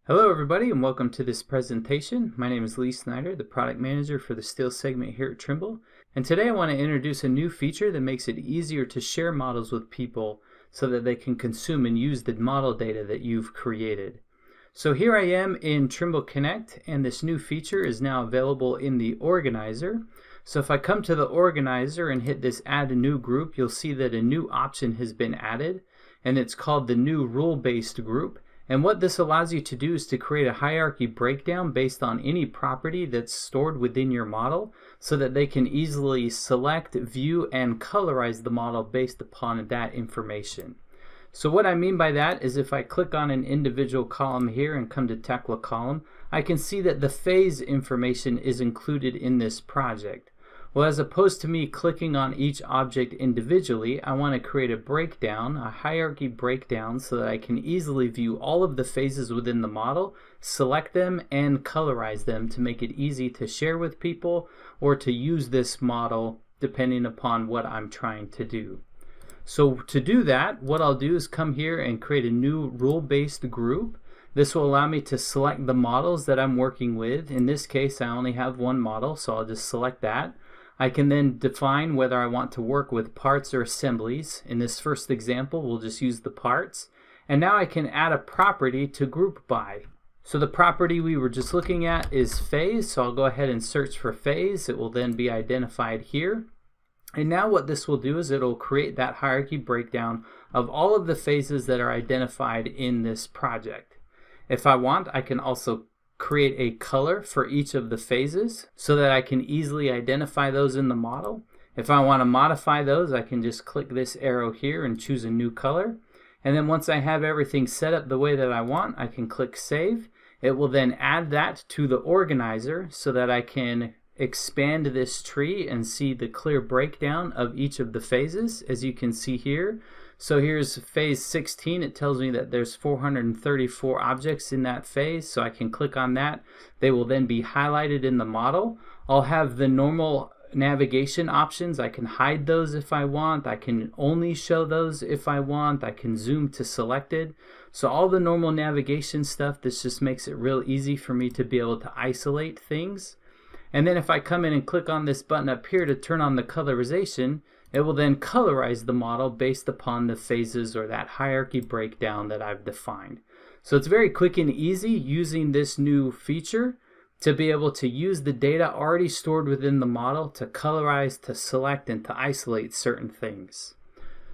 Hello everybody and welcome to this presentation. My name is Lee Snyder, the product manager for the steel segment here at Trimble. And today I want to introduce a new feature that makes it easier to share models with people so that they can consume and use the model data that you've created. So here I am in Trimble Connect, and this new feature is now available in the organizer. So if I come to the organizer and hit this add a new group, you'll see that a new option has been added, and it's called the new rule-based group. And what this allows you to do is to create a hierarchy breakdown based on any property that's stored within your model so that they can easily select, view, and colorize the model based upon that information. So what I mean by that is if I click on an individual column here and come to Tekla column, I can see that the phase information is included in this project. Well, as opposed to me clicking on each object individually, I want to create a breakdown, a hierarchy breakdown, so that I can easily view all of the phases within the model, select them, and colorize them to make it easy to share with people or to use this model depending upon what I'm trying to do. So to do that, what I'll do is come here and create a new rule-based group. This will allow me to select the models that I'm working with. In this case, I only have one model, so I'll just select that. I can then define whether I want to work with parts or assemblies. In this first example, we'll just use the parts. And now I can add a property to group by. So the property we were just looking at is phase, so I'll go ahead and search for phase. It will then be identified here. And now what this will do is it'll create that hierarchy breakdown of all of the phases that are identified in this project. If I want, I can also create a color for each of the phases so that I can easily identify those in the model. If I want to modify those, I can just click this arrow here and choose a new color. And then once I have everything set up the way that I want, I can click Save. It will then add that to the organizer so that I can expand this tree and see the clear breakdown of each of the phases, as you can see here. So here's phase 16. It tells me that there's 434 objects in that phase, so I can click on that. They will then be highlighted in the model. I'll have the normal navigation options. I can hide those if I want. I can only show those if I want. I can zoom to selected. So all the normal navigation stuff, this just makes it real easy for me to be able to isolate things. And then if I come in and click on this button up here to turn on the colorization, it will then colorize the model based upon the phases or that hierarchy breakdown that I've defined. So it's very quick and easy using this new feature to be able to use the data already stored within the model to colorize, to select, and to isolate certain things.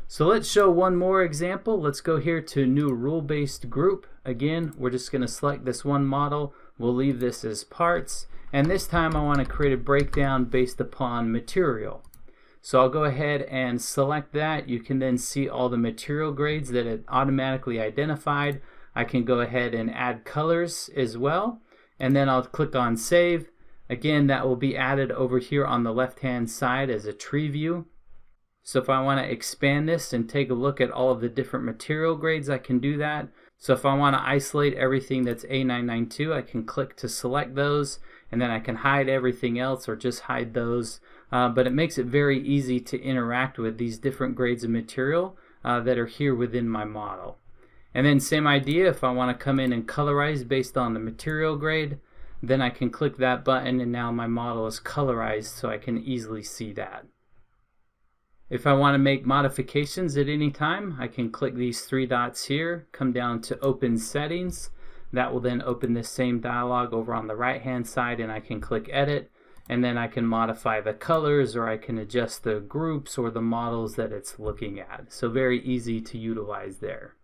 So let's show one more example. Let's go here to new rule-based group. Again, we're just going to select this one model. We'll leave this as parts. And this time I want to create a breakdown based upon material. So I'll go ahead and select that. You can then see all the material grades that it automatically identified. I can go ahead and add colors as well. And then I'll click on Save. Again, that will be added over here on the left-hand side as a tree view. So if I want to expand this and take a look at all of the different material grades, I can do that. So if I want to isolate everything that's A992, I can click to select those, and then I can hide everything else or just hide those. But it makes it very easy to interact with these different grades of material that are here within my model. And then same idea, if I want to come in and colorize based on the material grade, then I can click that button and now my model is colorized so I can easily see that. If I want to make modifications at any time, I can click these three dots here, come down to Open Settings. That will then open this same dialog over on the right hand side, and I can click Edit, and then I can modify the colors, or I can adjust the groups or the models that it's looking at. So very easy to utilize there.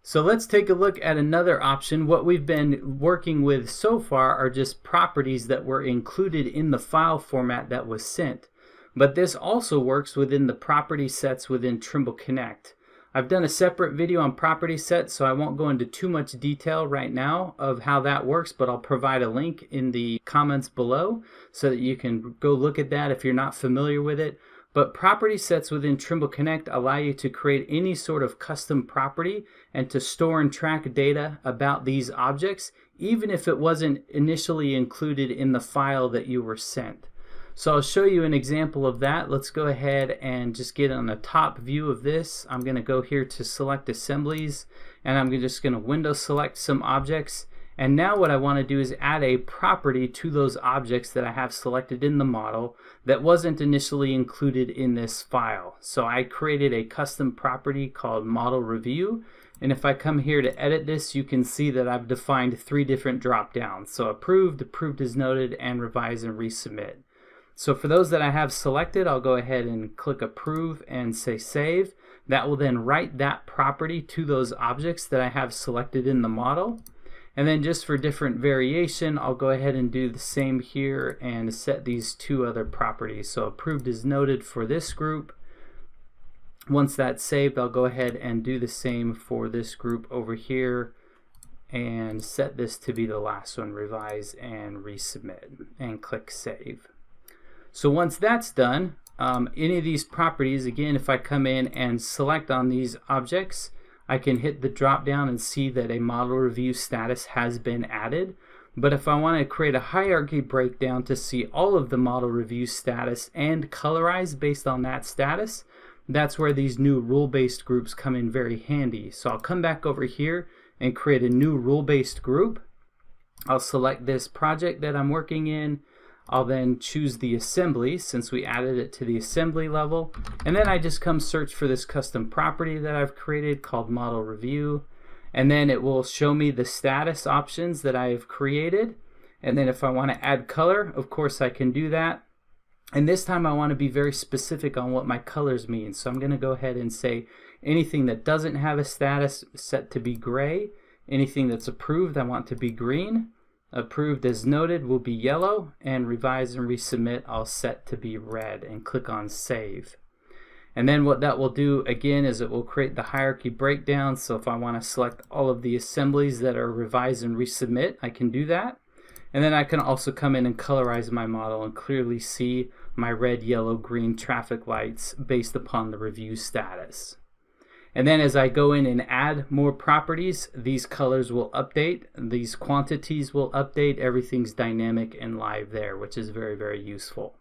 So let's take a look at another option. What we've been working with so far are just properties that were included in the file format that was sent. But this also works within the property sets within Trimble Connect. I've done a separate video on property sets, so I won't go into too much detail right now of how that works, but I'll provide a link in the comments below so that you can go look at that if you're not familiar with it. But property sets within Trimble Connect allow you to create any sort of custom property and to store and track data about these objects, even if it wasn't initially included in the file that you were sent. So I'll show you an example of that. Let's go ahead and just get on the top view of this. I'm going to go here to select assemblies, and I'm just going to window select some objects. And now what I want to do is add a property to those objects that I have selected in the model that wasn't initially included in this file. So I created a custom property called model review. And if I come here to edit this, you can see that I've defined 3 different drop downs. So approved, approved as noted, and revise and resubmit. So for those that I have selected, I'll go ahead and click approve and say save. That will then write that property to those objects that I have selected in the model. And then just for different variation, I'll go ahead and do the same here and set these 2 other properties. So approved as noted for this group. Once that's saved, I'll go ahead and do the same for this group over here and set this to be the last one, revise and resubmit, and click save. So once that's done, any of these properties, again, if I come in and select on these objects, I can hit the drop down and see that a model review status has been added. But if I want to create a hierarchy breakdown to see all of the model review status and colorize based on that status, that's where these new rule-based groups come in very handy. So I'll come back over here and create a new rule-based group. I'll select this project that I'm working in. I'll then choose the assembly since we added it to the assembly level. And then I just come search for this custom property that I've created called model review. And then it will show me the status options that I have created. And then if I want to add color, of course I can do that. And this time I want to be very specific on what my colors mean. So I'm going to go ahead and say anything that doesn't have a status set to be gray. Anything that's approved I want to be green. Approved as noted will be yellow. And revise and resubmit I'll set to be red, and click on save. And then what that will do again is it will create the hierarchy breakdown. So if I want to select all of the assemblies that are revise and resubmit, I can do that. And then I can also come in and colorize my model and clearly see my red, yellow, green traffic lights based upon the review status. And then as I go in and add more properties, these colors will update, these quantities will update, everything's dynamic and live there, which is very, very useful.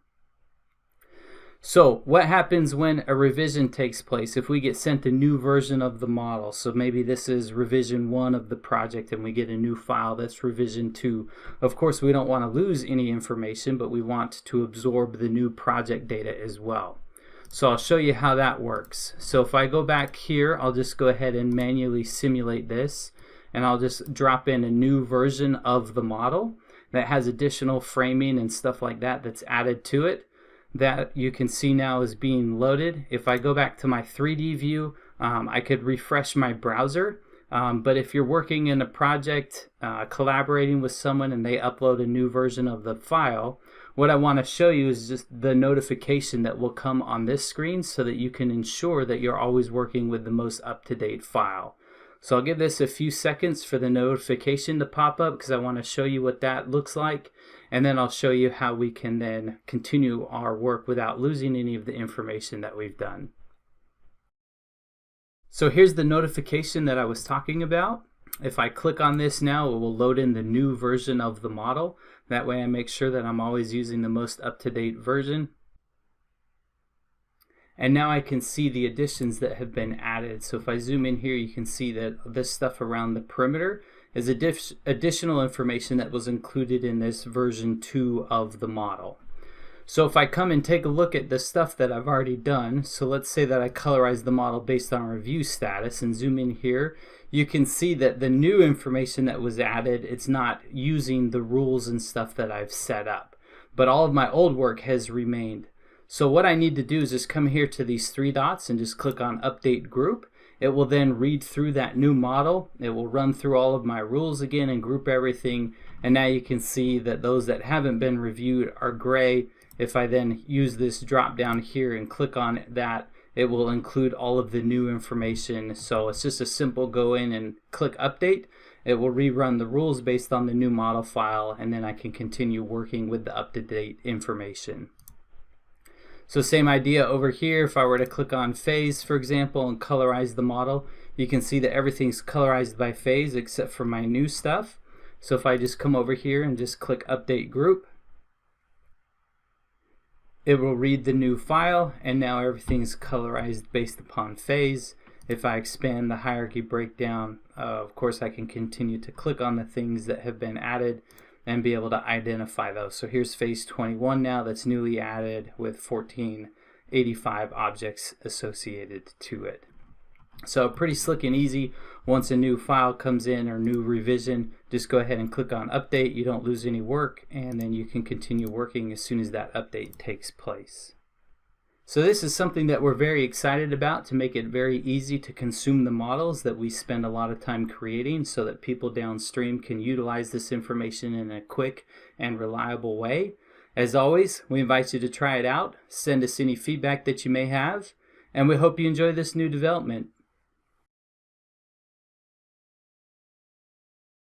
So what happens when a revision takes place if we get sent a new version of the model? So maybe this is revision 1 of the project and we get a new file that's revision 2. Of course we don't want to lose any information, but we want to absorb the new project data as well. So I'll show you how that works. So if I go back here, I'll just go ahead and manually simulate this, and I'll just drop in a new version of the model that has additional framing and stuff like that that's added to it. That you can see now is being loaded. If I go back to my 3D view, I could refresh my browser. But if you're working in a project, collaborating with someone, and they upload a new version of the file, what I want to show you is just the notification that will come on this screen so that you can ensure that you're always working with the most up-to-date file. So I'll give this a few seconds for the notification to pop up because I want to show you what that looks like. And then I'll show you how we can then continue our work without losing any of the information that we've done. So here's the notification that I was talking about. If I click on this now, it will load in the new version of the model. That way I make sure that I'm always using the most up-to-date version. And now I can see the additions that have been added. So if I zoom in here, you can see that this stuff around the perimeter is additional information that was included in this version 2 of the model. So if I come and take a look at the stuff that I've already done, so let's say that I colorize the model based on review status and zoom in here, you can see that the new information that was added, it's not using the rules and stuff that I've set up. But all of my old work has remained. So what I need to do is just come here to these 3 dots and just click on Update Group. It will then read through that new model. It will run through all of my rules again and group everything. And now you can see that those that haven't been reviewed are gray. If I then use this drop down here and click on that, it will include all of the new information. So it's just a simple go in and click Update. It will rerun the rules based on the new model file, and then I can continue working with the up-to-date information. So same idea over here. If I were to click on phase, for example, and colorize the model, you can see that everything's colorized by phase except for my new stuff. So if I just come over here and just click Update Group, it will read the new file, and now everything's colorized based upon phase. If I expand the hierarchy breakdown, of course I can continue to click on the things that have been added and be able to identify those. So here's phase 21 now that's newly added with 1485 objects associated to it. So pretty slick and easy. Once a new file comes in or new revision, just go ahead and click on update. You don't lose any work, and then you can continue working as soon as that update takes place. So this is something that we're very excited about, to make it very easy to consume the models that we spend a lot of time creating, so that people downstream can utilize this information in a quick and reliable way. As always, we invite you to try it out, send us any feedback that you may have, and we hope you enjoy this new development.